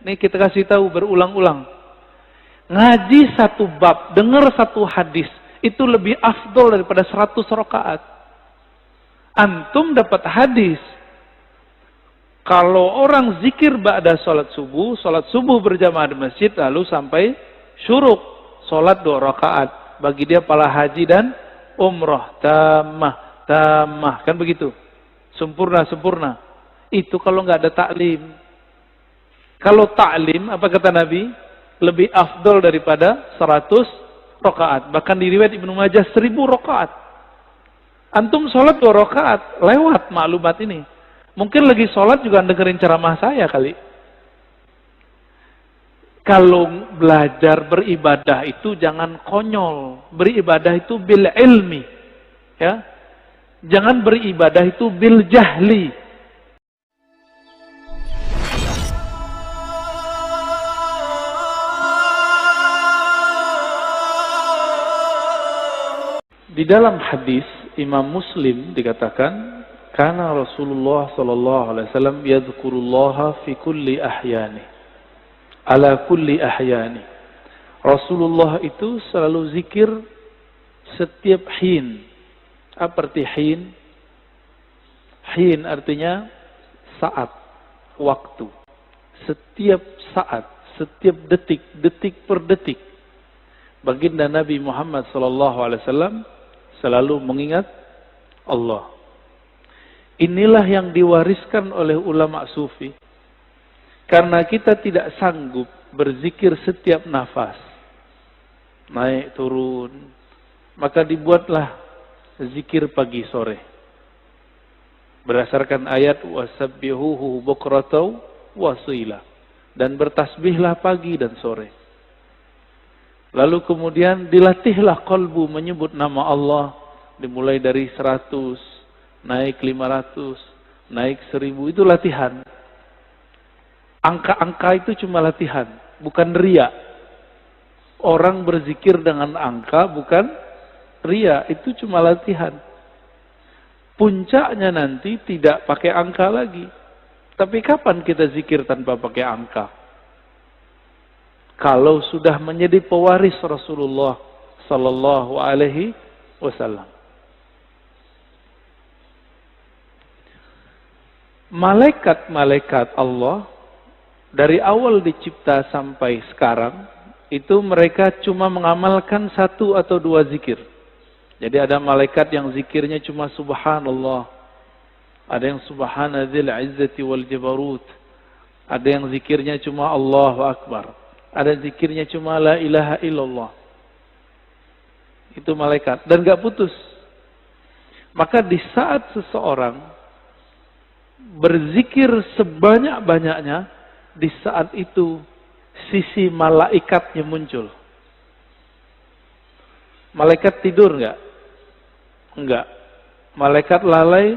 Ini kita kasih tahu berulang-ulang. Ngaji satu bab, dengar satu hadis, itu lebih afdol daripada 100 rakaat. Antum dapat hadis. Kalau orang zikir ba'da salat subuh berjamaah di masjid, lalu sampai syuruk, salat 2 rakaat. Bagi dia pahala haji dan umrah. Tamah. Kan begitu. Sempurna. Itu kalau nggak ada taklim. Kalau taklim, apa kata Nabi? Lebih afdol daripada 100 rakaat. Bahkan di riwayat Ibnu Majah 1000 rakaat. Antum sholat 2 rakaat, lewat maklumat ini. Mungkin lagi sholat juga dengerin ceramah saya kali. Kalau belajar beribadah itu jangan konyol. Beribadah itu bil ilmi. Ya. Jangan beribadah itu bil jahli. Di dalam hadis Imam Muslim dikatakan, karena Rasulullah sallallahu alaihi wasallam yadhkurullaha fi kulli ahyani. Ala kulli ahyani. Rasulullah itu selalu zikir setiap hin. Apa arti hin? Hin artinya saat, waktu. Setiap saat, setiap detik, detik per detik. Baginda Nabi Muhammad sallallahu alaihi wasallam selalu mengingat Allah. Inilah yang diwariskan oleh ulama sufi. Karena kita tidak sanggup berzikir setiap nafas. Naik turun. Maka dibuatlah zikir pagi sore. Berdasarkan ayat wasabbihuhu bukratan wasila. Dan bertasbihlah pagi dan sore. Lalu kemudian dilatihlah qalbu menyebut nama Allah. Dimulai dari 100, naik 500, naik 1000. Itu latihan. Angka-angka itu cuma latihan, bukan ria. Orang berzikir dengan angka bukan ria, itu cuma latihan. Puncaknya nanti tidak pakai angka lagi. Tapi kapan kita zikir tanpa pakai angka? Kalau sudah menjadi pewaris Rasulullah sallallahu alaihi wasallam. Malaikat-malaikat Allah dari awal dicipta sampai sekarang itu mereka cuma mengamalkan 1 atau 2 zikir. Jadi ada malaikat yang zikirnya cuma subhanallah. Ada yang subhanadzil izzati wal jabarut. Ada yang zikirnya cuma Allahu akbar. Ada zikirnya cuma la ilaha illallah. Itu malaikat. Dan gak putus. Maka di saat seseorang berzikir sebanyak-banyaknya, di saat itu sisi malaikatnya muncul. Malaikat tidur enggak? Enggak. Malaikat lalai?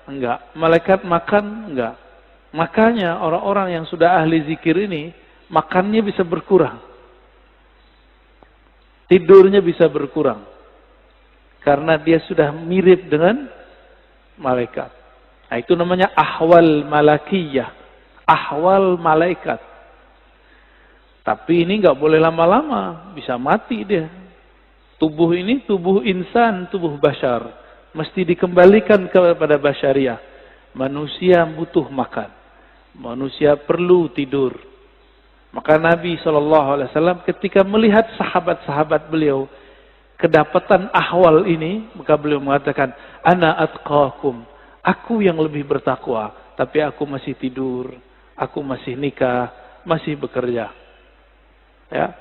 Enggak. Malaikat makan? Enggak. Makanya orang-orang yang sudah ahli zikir ini makannya bisa berkurang. Tidurnya bisa berkurang. Karena dia sudah mirip dengan malaikat. Nah, itu namanya ahwal malakiyah. Ahwal malaikat. Tapi ini nggak boleh lama-lama. Bisa mati dia. Tubuh ini tubuh insan, tubuh bashar. Mesti dikembalikan kepada basyariah. Manusia butuh makan. Manusia perlu tidur. Maka Nabi SAW ketika melihat sahabat-sahabat beliau kedapatan ahwal ini, maka beliau mengatakan, ana atqakum, aku yang lebih bertakwa, tapi aku masih tidur, aku masih nikah, masih bekerja. Ya.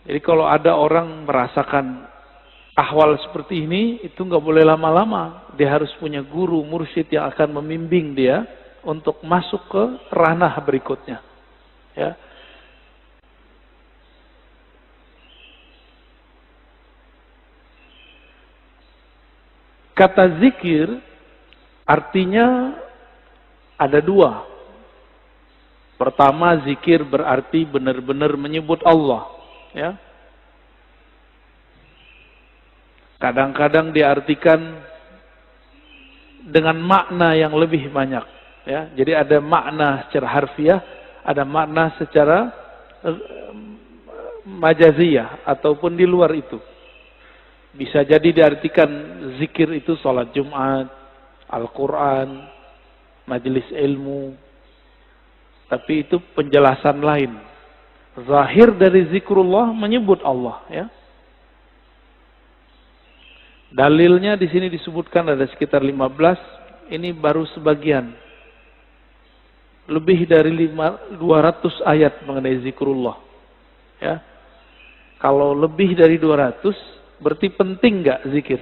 Jadi kalau ada orang merasakan ahwal seperti ini, itu nggak boleh lama-lama. Dia harus punya guru, mursyid yang akan membimbing dia untuk masuk ke ranah berikutnya. Ya. Kata zikir artinya ada 2. Pertama, zikir berarti benar-benar menyebut Allah. Ya. Kadang-kadang diartikan dengan makna yang lebih banyak. Ya, jadi ada makna secara harfiah, ada makna secara majaziyah ataupun di luar itu. Bisa jadi diartikan zikir itu sholat Jumat, Al-Quran, majelis ilmu. Tapi itu penjelasan lain. Zahir dari zikrullah menyebut Allah, ya. Dalilnya di sini disebutkan ada sekitar 15, ini baru sebagian. Lebih dari 200 ayat mengenai zikrullah. Ya. Kalau lebih dari 200, berarti penting nggak zikir?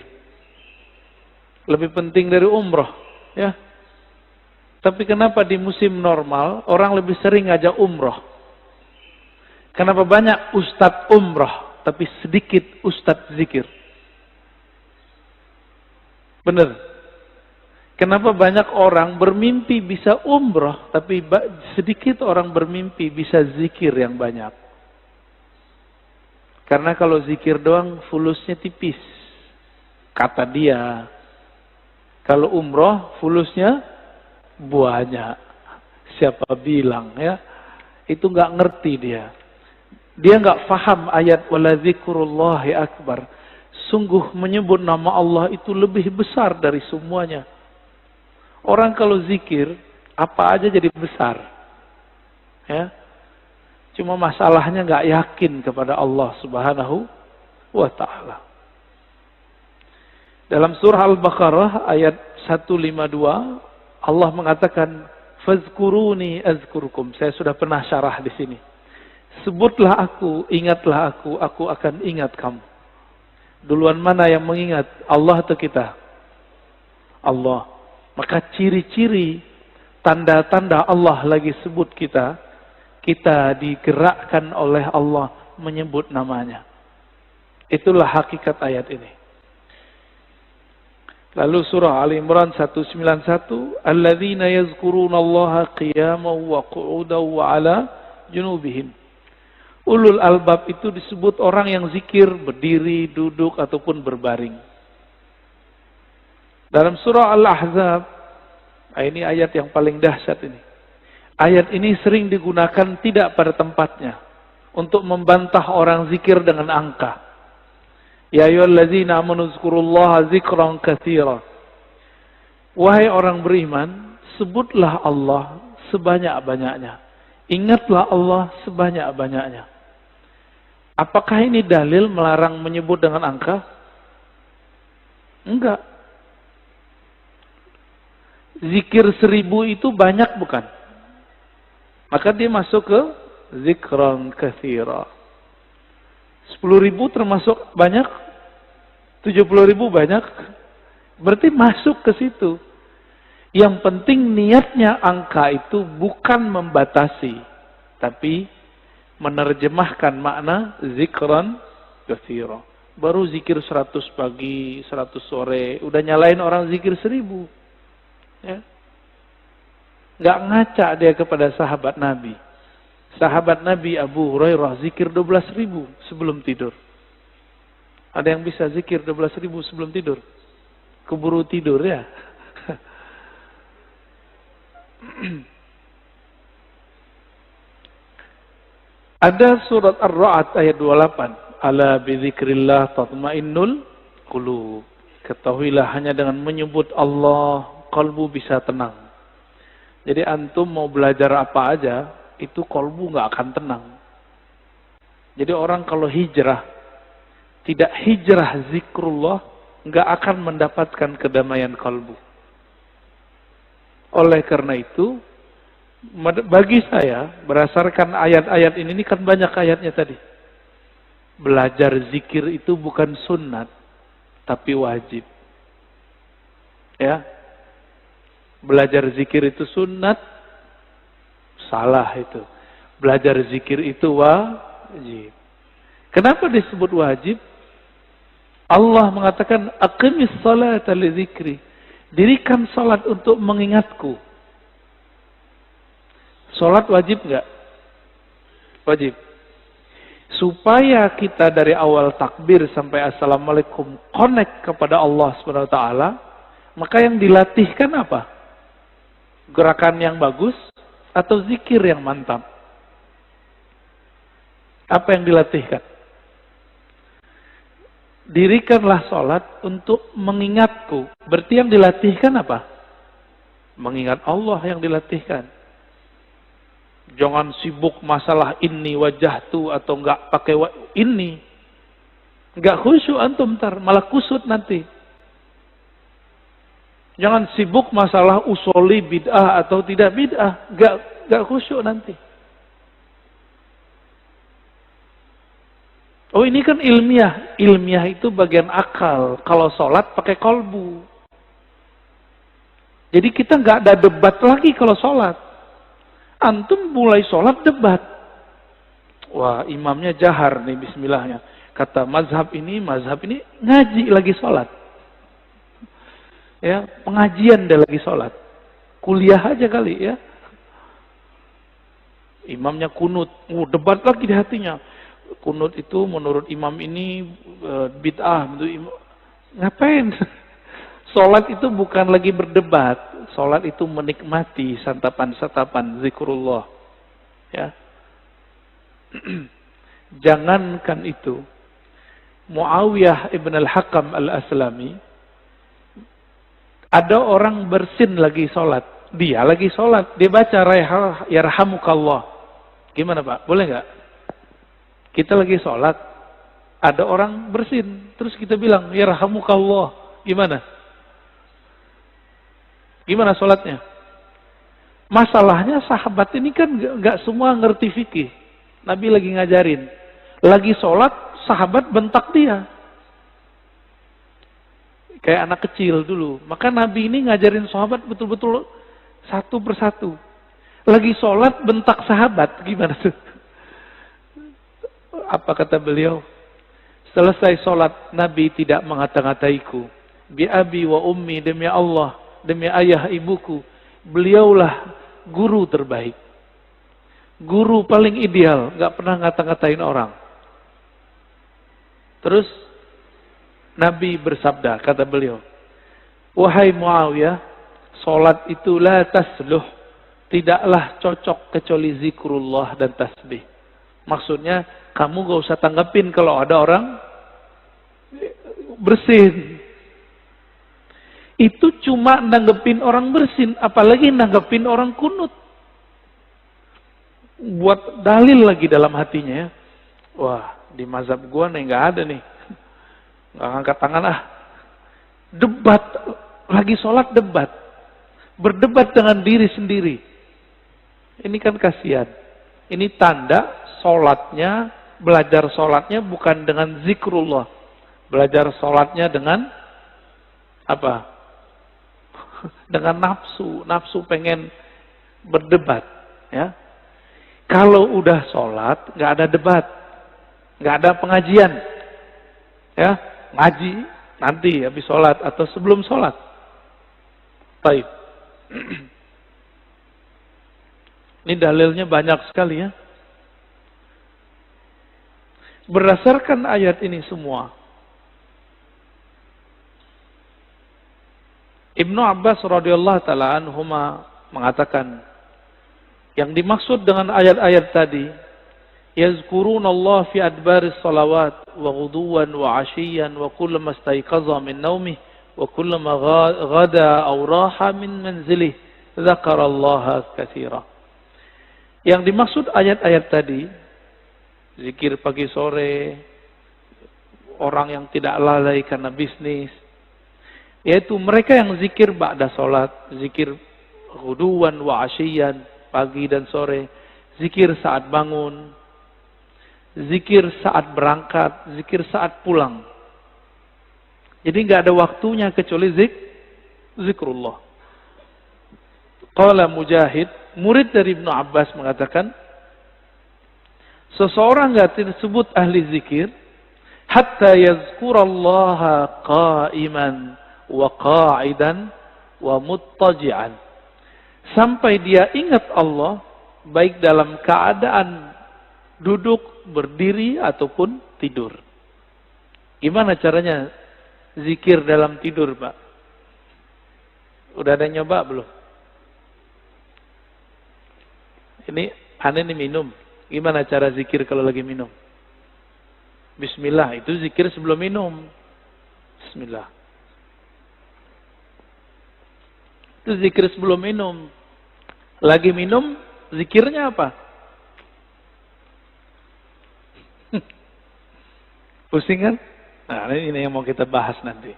Lebih penting dari umroh, ya. Tapi kenapa di musim normal orang lebih sering ngajak umroh? Kenapa banyak ustadz umroh, tapi sedikit ustadz zikir? Benar. Kenapa banyak orang bermimpi bisa umroh, tapi sedikit orang bermimpi bisa zikir yang banyak? Karena kalau zikir doang fulusnya tipis, kata dia. Kalau umroh fulusnya banyak. Siapa bilang, ya? Itu nggak ngerti dia. Dia nggak paham ayat wala zikrullahi akbar. Sungguh menyebut nama Allah itu lebih besar dari semuanya. Orang kalau zikir, apa aja jadi besar. Ya. Cuma masalahnya nggak yakin kepada Allah Subhanahu wa Ta'ala. Dalam surah Al-Baqarah ayat 152, Allah mengatakan, "Fazkuruni azkurkum." Saya sudah pernah syarah di sini. Sebutlah aku, ingatlah aku akan ingat kamu. Duluan mana yang mengingat? Allah atau kita? Allah. Maka ciri-ciri, tanda-tanda Allah lagi sebut kita, kita digerakkan oleh Allah menyebut namanya. Itulah hakikat ayat ini. Lalu surah Ali Imran 191, "Alladzina yazkurunallaha qiyaman wa qu'udan wa 'ala junubihim." Ulul albab itu disebut orang yang zikir berdiri, duduk, ataupun berbaring. Dalam surah Al-Ahzab, ini ayat yang paling dahsyat ini. Ayat ini sering digunakan tidak pada tempatnya untuk membantah orang zikir dengan angka. Ya ayyuhallazina amanu zkurullaha zikran katsira. Wahai orang beriman, sebutlah Allah sebanyak-banyaknya. Ingatlah Allah sebanyak-banyaknya. Apakah ini dalil melarang menyebut dengan angka? Enggak. Zikir 1000 itu banyak bukan? Maka dia masuk ke zikran katsira. 10.000 termasuk banyak? 70.000 banyak? Berarti masuk ke situ. Yang penting niatnya angka itu bukan membatasi, tapi menerjemahkan makna zikran katsira. Baru zikir 100 pagi, 100 sore, udah nyalain orang zikir 1000. Ya. Nggak ngaca dia kepada sahabat Nabi. Sahabat Nabi Abu Hurairah zikir 12.000 sebelum tidur. Ada yang bisa zikir 12.000 sebelum tidur? Keburu tidur ya. Ada surat Ar-Ra'd ayat 28. Ala bizikrillah tatmainnul qulub. Ketahuilah hanya dengan menyebut Allah, kalbu bisa tenang. Jadi antum mau belajar apa aja, itu kalbu nggak akan tenang. Jadi orang kalau hijrah, tidak hijrah zikrullah, nggak akan mendapatkan kedamaian kalbu. Oleh karena itu, bagi saya, berdasarkan ayat-ayat ini kan banyak ayatnya tadi. Belajar zikir itu bukan sunnat, tapi wajib. Ya. Belajar zikir itu sunnat, salah itu. Belajar zikir itu wajib. Kenapa disebut wajib? Allah mengatakan, aqimis salata li dzikri. Dirikan salat untuk mengingatku. Salat wajib enggak? Wajib. Supaya kita dari awal takbir sampai assalamualaikum connect kepada Allah Subhanahu wa taala, maka yang dilatihkan apa? Gerakan yang bagus atau zikir yang mantap? Apa yang dilatihkan? Dirikanlah sholat untuk mengingatku. Berarti yang dilatihkan apa? Mengingat Allah yang dilatihkan. Jangan sibuk masalah ini wajah tu atau enggak pakai ini. Enggak khusyuk antum ntar, malah kusut nanti. Jangan sibuk masalah usoli bid'ah atau tidak bid'ah. Enggak khusyuk nanti. Oh ini kan ilmiah. Ilmiah itu bagian akal. Kalau sholat pakai kolbu. Jadi kita nggak ada debat lagi kalau sholat. Antum mulai sholat debat. Wah imamnya jahar nih bismillahnya. Kata mazhab ini ngaji lagi sholat. Ya, pengajian dia lagi sholat. Kuliah aja kali ya. Imamnya kunut. Debat lagi di hatinya. Kunut itu menurut imam ini bid'ah. Ngapain? Sholat itu bukan lagi berdebat. Sholat itu menikmati santapan-santapan zikrullah. Ya. Jangankan itu. Muawiyah ibn al-Hakam al-Aslami. Ada orang bersin lagi sholat. Dia lagi sholat. Dia baca yarhamukallah. Gimana Pak? Boleh nggak? Kita lagi sholat, ada orang bersin, terus kita bilang, yarhamukallah, gimana? Gimana sholatnya? Masalahnya sahabat ini kan nggak semua ngerti fikih. Nabi lagi ngajarin, lagi sholat, sahabat bentak dia. Kayak anak kecil dulu. Maka Nabi ini ngajarin sahabat betul-betul satu persatu. Lagi sholat, bentak sahabat, gimana tuh? Apa kata beliau? Selesai sholat, Nabi tidak mengata-ngataiku. Bi abi wa ummi, demi Allah, demi ayah ibuku. Beliaulah guru terbaik. Guru paling ideal, gak pernah ngata-ngatain orang. Terus, Nabi bersabda, kata beliau, wahai Muawiyah, sholat itu la tasluh, tidaklah cocok kecuali zikrullah dan tasbih. Maksudnya, kamu gak usah tanggapin kalau ada orang bersin. Itu cuma nanggepin orang bersin, apalagi nanggepin orang kunut. Buat dalil lagi dalam hatinya ya. Wah, di mazhab gua nih gak ada nih. Gak angkat tangan ah. Debat, lagi sholat debat. Berdebat dengan diri sendiri. Ini kan kasihan. Ini tanda sholatnya, belajar sholatnya bukan dengan zikrullah. Belajar sholatnya dengan apa? Dengan nafsu. Nafsu pengen berdebat. Ya. Kalau udah sholat, nggak ada debat. Nggak ada pengajian. Ya, ngaji nanti habis sholat atau sebelum sholat. Baik. Ini dalilnya banyak sekali ya. Berdasarkan ayat ini semua, Ibnu Abbas radhiyallahu taala anhuma mengatakan, yang dimaksud dengan ayat-ayat tadi, yazkurunallaha fi adbaris salawat wa ghuduwan wa 'ashiyyan wa kullama istayqaza min naumih wa kullama ghada aw raha min manzilih dzakarallaha katsira. Yang dimaksud ayat-ayat tadi, zikir pagi sore, orang yang tidak lalai karena bisnis, yaitu mereka yang zikir ba'da sholat, zikir ghuduwan wa 'ashiyyan, pagi dan sore, zikir saat bangun, zikir saat berangkat, zikir saat pulang. Jadi nggak ada waktunya kecuali zikrullah. Qala Mujahid, murid dari Ibnu Abbas mengatakan, seseorang nggak disebut ahli zikir hatta yazkurallaha qa'iman wa qa'idan wa muttaji'an, sampai dia ingat Allah baik dalam keadaan duduk, berdiri ataupun tidur. Gimana caranya zikir dalam tidur, Pak? Udah ada yang nyoba belum? Ini aneh nih minum. Gimana cara zikir kalau lagi minum? Bismillah, itu zikir sebelum minum. Bismillah. Itu zikir sebelum minum. Lagi minum, zikirnya apa? Pusing kan? Nah, ini yang mau kita bahas nanti.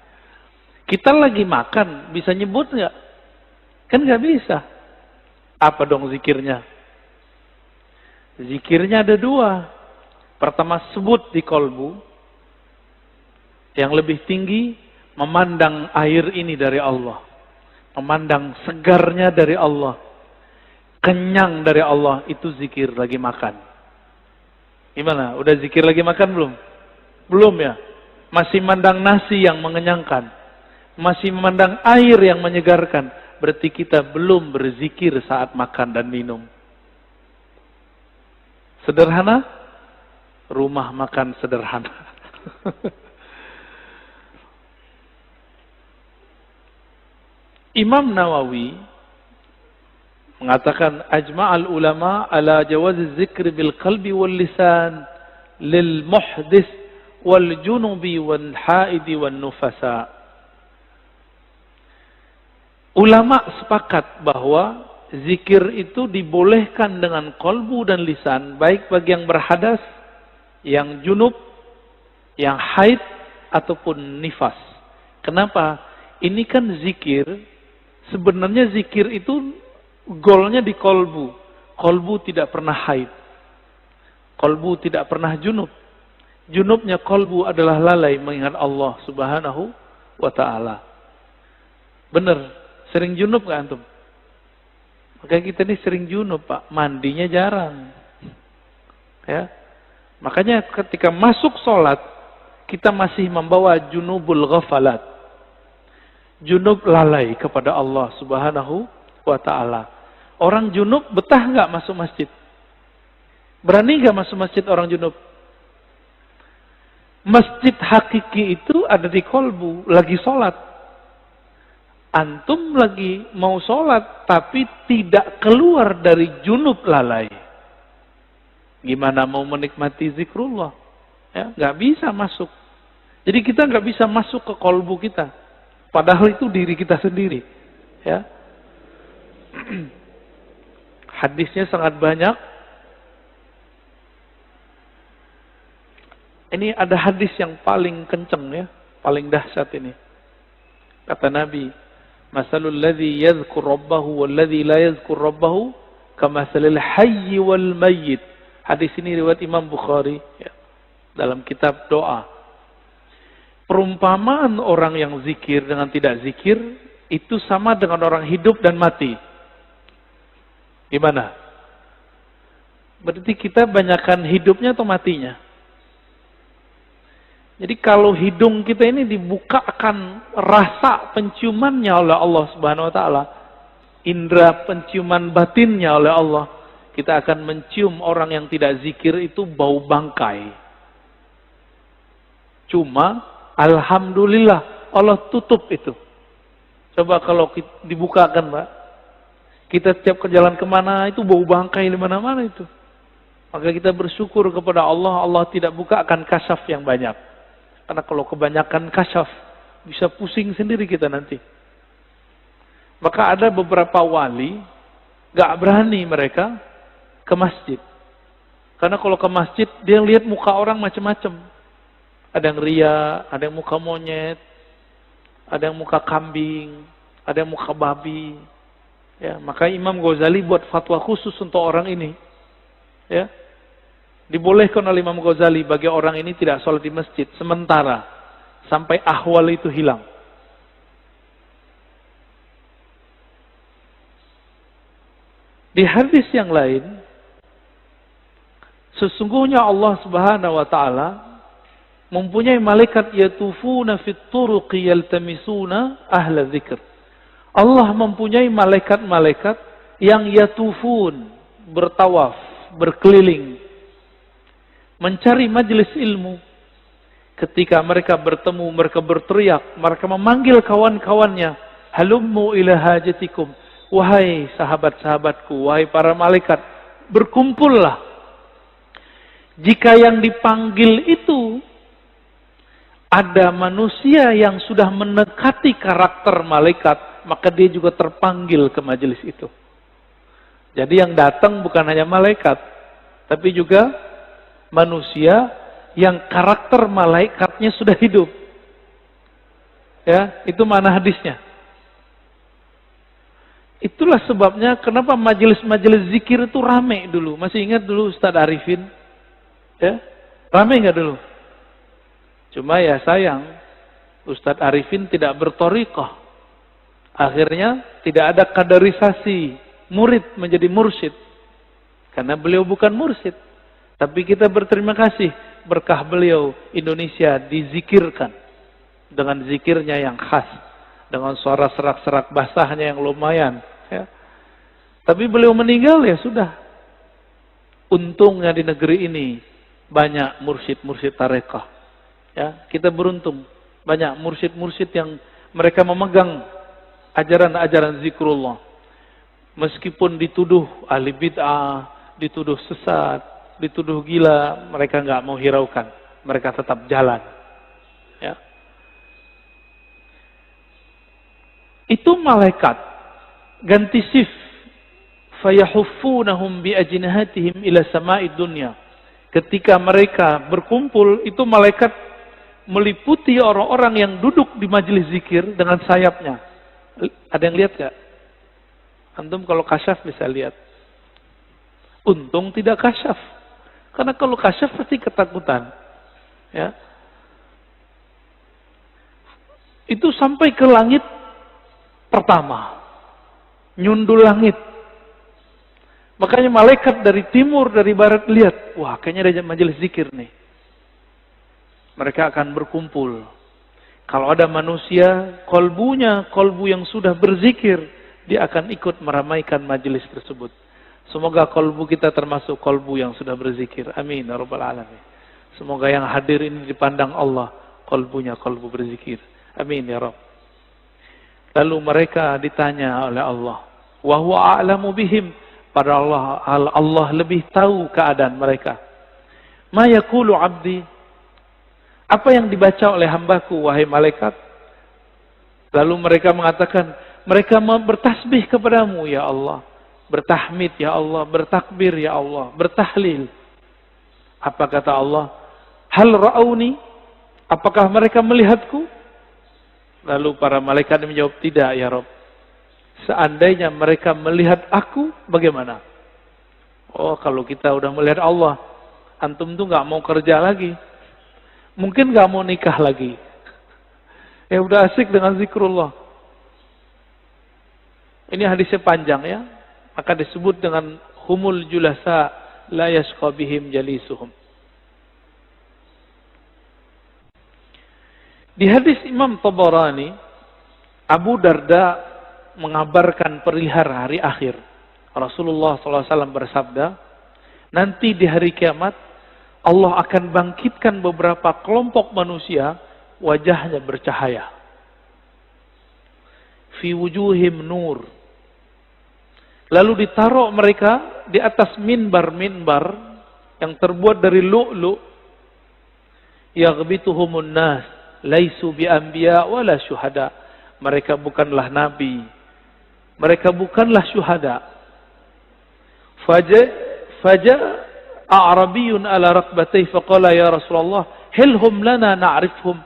Kita lagi makan, bisa nyebut nggak? Kan nggak bisa. Apa dong zikirnya? Zikirnya ada dua. Pertama, sebut di kolbu. Yang lebih tinggi, memandang air ini dari Allah. Memandang segarnya dari Allah. Kenyang dari Allah. Itu zikir lagi makan. Gimana? Udah zikir lagi makan belum? Belum ya? Masih memandang nasi yang mengenyangkan. Masih memandang air yang menyegarkan. Berarti kita belum berzikir saat makan dan minum. Sederhana? Rumah makan sederhana. Imam Nawawi mengatakan ajma'al ulama ala jawazi zikr bil qalbi wal lisan lil muhdis wal junubi wal haidi wal nufasa. Ulama sepakat bahwa zikir itu dibolehkan dengan kolbu dan lisan, baik bagi yang berhadas, yang junub, yang haid, ataupun nifas. Kenapa? Ini kan zikir, sebenarnya zikir itu golnya di kolbu. Kolbu tidak pernah haid. Kolbu tidak pernah junub. Junubnya kolbu adalah lalai mengingat Allah Subhanahu wa ta'ala. Benar. Sering junub gak antum? Makanya kita ini sering junub, Pak. Mandinya jarang. Ya. Makanya ketika masuk sholat, kita masih membawa junubul ghafalat. Junub lalai kepada Allah Subhanahu wa ta'ala. Orang junub betah gak masuk masjid? Berani gak masuk masjid orang junub? Masjid hakiki itu ada di kolbu, lagi sholat. Antum lagi mau sholat, tapi tidak keluar dari junub lalai. Gimana mau menikmati zikrullah? Ya, nggak bisa masuk. Jadi kita nggak bisa masuk ke kolbu kita. Padahal itu diri kita sendiri. Ya. Hadisnya sangat banyak. Ini ada hadis yang paling kenceng ya, paling dahsyat ini. Kata Nabi, masalul ladzi yadhkur rabbahu wal ladzi la yadhkur rabbahu kamasalil hayy wal mayyit. Hadis ini riwayat Imam Bukhari ya, dalam kitab doa. Perumpamaan orang yang zikir dengan tidak zikir itu sama dengan orang hidup dan mati. Gimana? Berarti kita banyakkan hidupnya atau matinya? Jadi kalau hidung kita ini dibukakan rasa penciumannya oleh Allah Subhanahu wa ta'ala, indera penciuman batinnya oleh Allah, kita akan mencium orang yang tidak zikir itu bau bangkai. Cuma alhamdulillah Allah tutup itu. Coba kalau dibukakan, Mbak, kita setiap ke jalan kemana itu bau bangkai di mana-mana itu. Maka kita bersyukur kepada Allah, Allah tidak bukakan kasyaf yang banyak. Karena kalau kebanyakan kasyaf, bisa pusing sendiri kita nanti. Maka ada beberapa wali, gak berani mereka ke masjid. Karena kalau ke masjid, dia lihat muka orang macam-macam. Ada yang ria, ada yang muka monyet, ada yang muka kambing, ada yang muka babi. Ya, maka Imam Ghazali buat fatwa khusus untuk orang ini. Ya. Dibolehkan oleh Imam Ghazali bagi orang ini tidak sholat di masjid sementara sampai ahwal itu hilang. Di hadis yang lain, sesungguhnya Allah Subhanahu wa ta'ala mempunyai malaikat yatufuna fit turuqi yaltamisuna ahla dzikr. Allah mempunyai malaikat-malaikat yang yatufun, bertawaf, berkeliling, mencari majelis ilmu. Ketika mereka bertemu, mereka berteriak, mereka memanggil kawan-kawannya, halummu ila hajatikum, wahai sahabat-sahabatku, wahai para malaikat, berkumpullah. Jika yang dipanggil itu ada manusia yang sudah mendekati karakter malaikat, maka dia juga terpanggil ke majelis itu. Jadi yang datang bukan hanya malaikat, tapi juga manusia yang karakter malaikatnya sudah hidup. Ya, itu mana hadisnya. Itulah sebabnya kenapa majelis-majelis zikir itu rame dulu. Masih ingat dulu Ustaz Arifin? Ya, rame nggak dulu? Cuma ya sayang, Ustaz Arifin tidak berthariqah. Akhirnya tidak ada kaderisasi murid menjadi mursyid. Karena beliau bukan mursyid. Tapi kita berterima kasih berkah beliau Indonesia dizikirkan dengan zikirnya yang khas, dengan suara serak-serak basahnya yang lumayan. Ya. Tapi beliau meninggal ya sudah. Untungnya di negeri ini banyak mursyid-mursyid tarekah. Ya, kita beruntung banyak mursyid-mursyid yang mereka memegang ajaran-ajaran zikrullah. Meskipun dituduh ahli bid'ah, dituduh sesat, dituduh gila, mereka nggak mau hiraukan. Mereka tetap jalan. Ya. Itu malaikat ganti shift, fayahuffunahum biajnihatihim ila sama'id dunya. Ketika mereka berkumpul, itu malaikat meliputi orang-orang yang duduk di majelis zikir dengan sayapnya. Ada yang lihat gak? Antum kalau kasyaf bisa lihat. Untung tidak kasyaf. Karena kalau kasyaf pasti ketakutan. Ya. Itu sampai ke langit pertama. Nyundul langit. Makanya malaikat dari timur, dari barat lihat. Wah, kayaknya ada majelis zikir nih. Mereka akan berkumpul. Kalau ada manusia, kolbu yang sudah berzikir, dia akan ikut meramaikan majelis tersebut. Semoga kolbu kita termasuk kolbu yang sudah berzikir. Amin ya rabbal alamin. Semoga yang hadir ini dipandang Allah, kolbunya kolbu berzikir. Amin ya rabb. Lalu mereka ditanya oleh Allah, wa huwa a'lamu bihim, pada Allah lebih tahu keadaan mereka. Ma yaqulu 'abdi, apa yang dibaca oleh hambaku wahai malaikat? Lalu mereka mengatakan, mereka bertasbih kepadamu ya Allah, bertahmid ya Allah, bertakbir ya Allah, bertahlil. Apa kata Allah? Hal ra'auni, apakah mereka melihatku? Lalu para malaikat menjawab, tidak ya Rabb. Seandainya mereka melihat aku, bagaimana? Oh, kalau kita udah melihat Allah, antum tuh nggak mau kerja lagi. Mungkin nggak mau nikah lagi. Ya udah asik dengan zikrullah. Ini hadisnya panjang ya. Maka disebut dengan humul julasa la yashqa bihim jalisuhum. Di hadis Imam Tabarani, Abu Darda mengabarkan perihal hari akhir. Rasulullah SAW bersabda, nanti di hari kiamat Allah akan bangkitkan beberapa kelompok manusia, wajahnya bercahaya. Fi wujuhim nur. Lalu ditaruh mereka di atas minbar-minbar yang terbuat dari lu'lu'. Yaghbituhumun nas, laisu bi anbiya wala syuhada. Mereka bukanlah nabi. Mereka bukanlah syuhada. Faja A'rabiyun ala rakbatayhi faqala ya Rasulullah hilhum lana na'rifhum.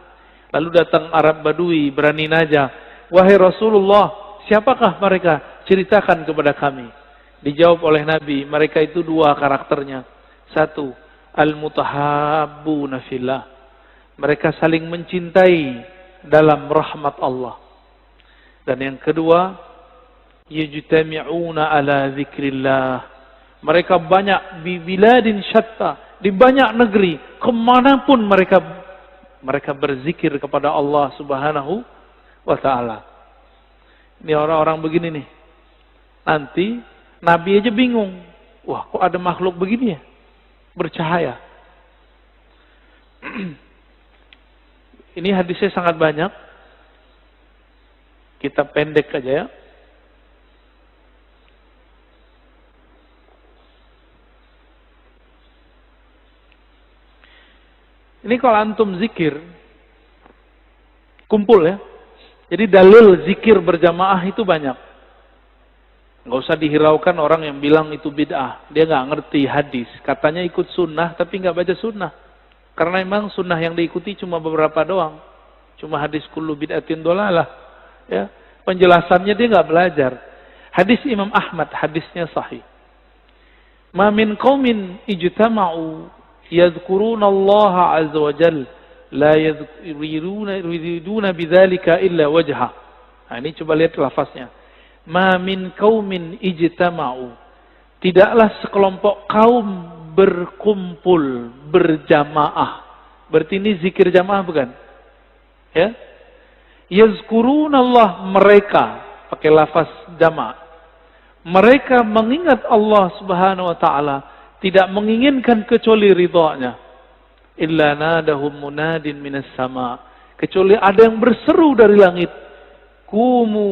Lalu datang Arab Badui berani naja, wahai Rasulullah, siapakah mereka? Ceritakan kepada kami. Dijawab oleh Nabi, mereka itu dua karakternya. Satu, al-mutahabbuna fillah. Mereka saling mencintai dalam rahmat Allah. Dan yang kedua, yajtami'una ala zikrillah. Mereka banyak di biladin syatta, di banyak negeri, kemanapun mereka berzikir kepada Allah Subhanahu wa ta'ala. Ini orang-orang begini nih. Nanti Nabi aja bingung. Wah, kok ada makhluk begini ya? Bercahaya. Ini hadisnya sangat banyak. Kita pendek aja ya. Ini kalau antum zikir, kumpul ya. Jadi dalil zikir berjamaah itu banyak. Nggak usah dihiraukan orang yang bilang itu bid'ah. Dia nggak ngerti hadis. Katanya ikut sunnah tapi nggak baca sunnah. Karena memang sunnah yang diikuti cuma beberapa doang. Cuma hadis kullu bid'atin dolalah. Ya. Penjelasannya dia nggak belajar. Hadis Imam Ahmad, hadisnya sahih. Ma min qaumin ijtama'u yadhkuruna Allah azza wa jalla la yuriduna bidzalika illa wajha. Nah, ini coba lihat lafaznya. Ma min qaumin ijtama'u. Tidaklah sekelompok kaum berkumpul, berjamaah. Berarti ini zikir jamaah bukan? Ya. Yazkuruna Allah, mereka pakai lafaz jamaah. Mereka mengingat Allah Subhanahu wa taala, tidak menginginkan kecuali ridha-Nya. Illa nadahum munadin minas sama. Kecuali ada yang berseru dari langit. Kumu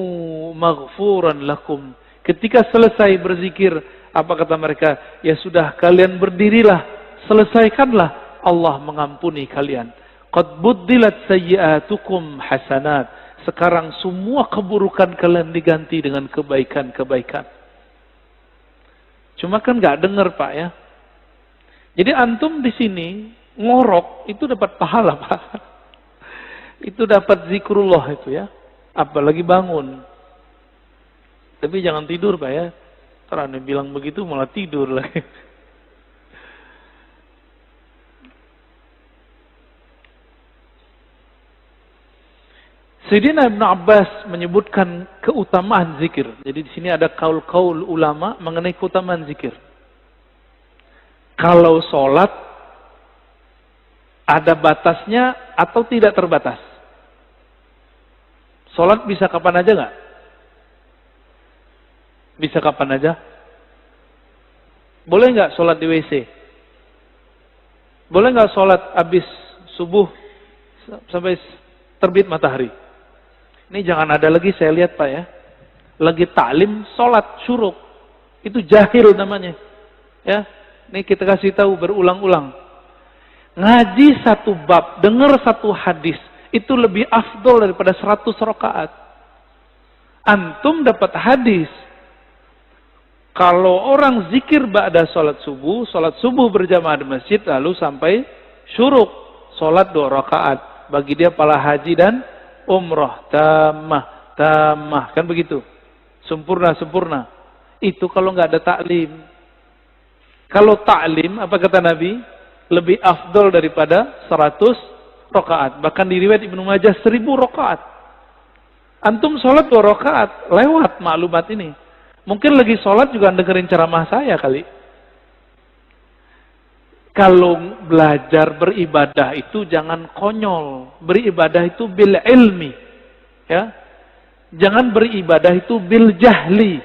maghfuran lakum. Ketika selesai berzikir, apa kata mereka? Ya sudah, kalian berdirilah, selesaikanlah, Allah mengampuni kalian. Qad buddilat sayyi'atukum hasanat. Sekarang semua keburukan kalian diganti dengan kebaikan-kebaikan. Cuma kan nggak dengar Pak ya. Jadi antum di sini ngorok itu dapat pahala Pak. Itu dapat zikrullah itu ya. Apalagi bangun. Tapi jangan tidur Pak ya. Karena bilang begitu malah tidur lagi. Sayyidina Ibn Abbas menyebutkan keutamaan zikir. Jadi di sini ada kaul-kaul ulama mengenai keutamaan zikir. Kalau sholat ada batasnya atau tidak terbatas? Sholat bisa kapan aja nggak? Bisa kapan aja? Boleh nggak sholat di WC? Boleh nggak sholat habis subuh sampai terbit matahari? Ini jangan ada lagi saya lihat Pak ya. Lagi taklim sholat syuruk. Itu jahil namanya. Ya, ini kita kasih tahu berulang-ulang. Ngaji satu bab, dengar satu hadis, itu lebih afdol daripada 100 rakaat. Antum dapat hadis. Kalau orang zikir ba'da sholat subuh berjamaah di masjid, lalu sampai syuruk, sholat 2 rakaat. Bagi dia pahala haji dan umrah, tamah, kan begitu. Sempurna. Itu kalau nggak ada taklim. Kalau taklim, apa kata Nabi? Lebih afdol daripada 100 rakaat. Bahkan di riwayat Ibnu Majah 1000 rakaat. Antum sholat 2 rakaat, lewat maklumat ini. Mungkin lagi sholat juga dengerin ceramah saya kali. Kalau belajar beribadah itu jangan konyol. Beribadah itu bil ilmi. Ya. Jangan beribadah itu bil jahli.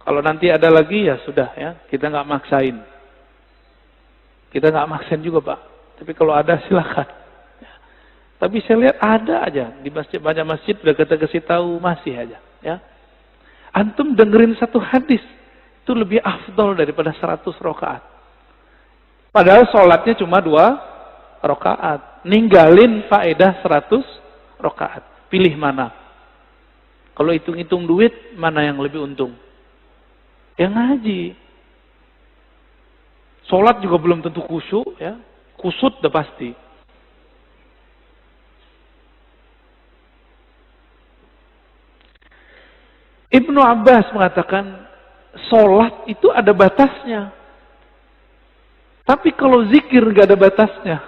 Kalau nanti ada lagi ya sudah ya. Kita nggak maksain. Kita nggak maksain juga Pak. Tapi kalau ada silakan. Ya. Tapi saya lihat ada aja. Di masjid, banyak masjid udah kita kasih tahu masih aja. Ya. Antum dengerin satu hadis. Itu lebih afdol daripada 100 rakaat. Padahal sholatnya cuma 2 rakaat. Ninggalin faedah 100 rakaat. Pilih mana? Kalau hitung-hitung duit, mana yang lebih untung? Yang ngaji. Sholat juga belum tentu khusyuk, ya. Kusut udah pasti. Ibnu Abbas mengatakan, sholat itu ada batasnya. Tapi kalau zikir nggak ada batasnya.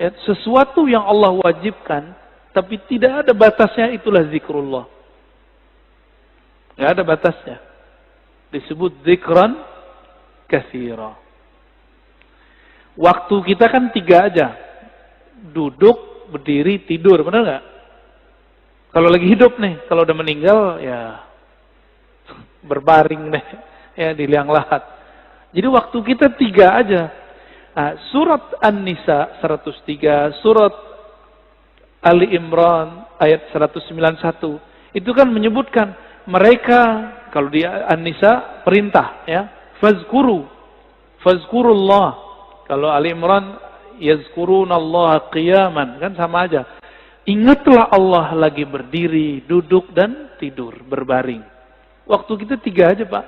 Ya, sesuatu yang Allah wajibkan, tapi tidak ada batasnya, itulah zikrullah. Nggak ada batasnya. Disebut zikran katsira. Waktu kita kan 3 aja. Duduk, berdiri, tidur. Benar nggak? Kalau lagi hidup nih, kalau udah meninggal, ya berbaring deh. Ya, di liang lahat. Jadi waktu kita 3 aja. Nah, surat An-Nisa 103, surat Ali Imran ayat 191. Itu kan menyebutkan mereka, kalau di An-Nisa perintah ya, fazkurullah. Kalau Ali Imran, yazkurunallaha qiyaman, kan sama aja. Ingatlah Allah lagi berdiri, duduk, dan tidur, berbaring. Waktu kita 3 aja, Pak.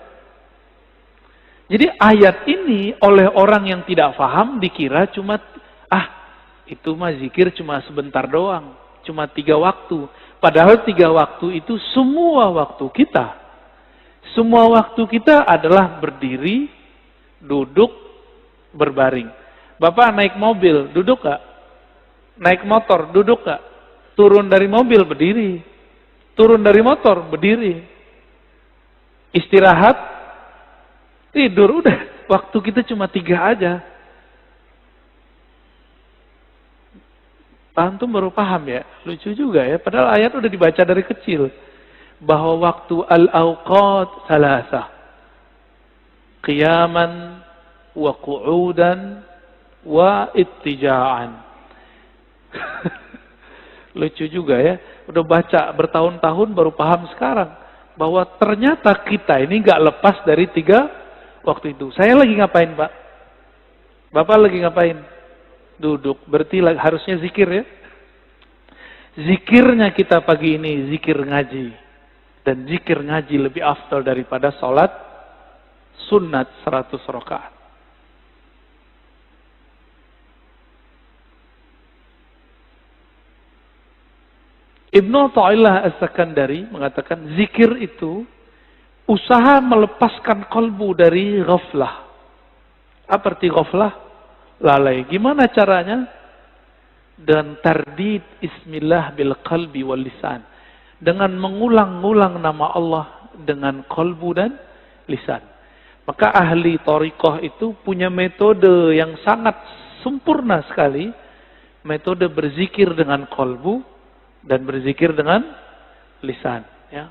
Jadi ayat ini oleh orang yang tidak paham dikira cuma, itu mah zikir cuma sebentar doang. Cuma 3 waktu. Padahal 3 waktu itu semua waktu kita. Semua waktu kita adalah berdiri, duduk, berbaring. Bapak naik mobil, duduk gak? Naik motor, duduk gak? Turun dari mobil, berdiri. Turun dari motor, berdiri. Istirahat, tidur, udah. Waktu kita cuma 3 aja. Antum baru paham ya? Lucu juga ya. Padahal ayat udah dibaca dari kecil. Bahwa waktu al-awqat salasah. Qiyaman, wa qu'udan, wa ittija'an. Lucu juga ya. Udah baca bertahun-tahun baru paham sekarang. Bahwa ternyata kita ini gak lepas dari 3 waktu itu. Saya lagi ngapain, Pak? Bapak lagi ngapain? Duduk. Berarti harusnya zikir ya. Zikirnya kita pagi ini zikir ngaji. Dan zikir ngaji lebih afdal daripada sholat sunat 100 rakaat. Ibnu Athaillah As-Sakandari mengatakan zikir itu usaha melepaskan kalbu dari ghaflah. Apa arti ghaflah? Lalai. Gimana caranya? Dan tardid ismillah bil qalbi wal lisan. Dengan mengulang-ulang nama Allah dengan kalbu dan lisan. Maka ahli thariqah itu punya metode yang sangat sempurna sekali. Metode berzikir dengan kalbu dan berzikir dengan lisan. Ya.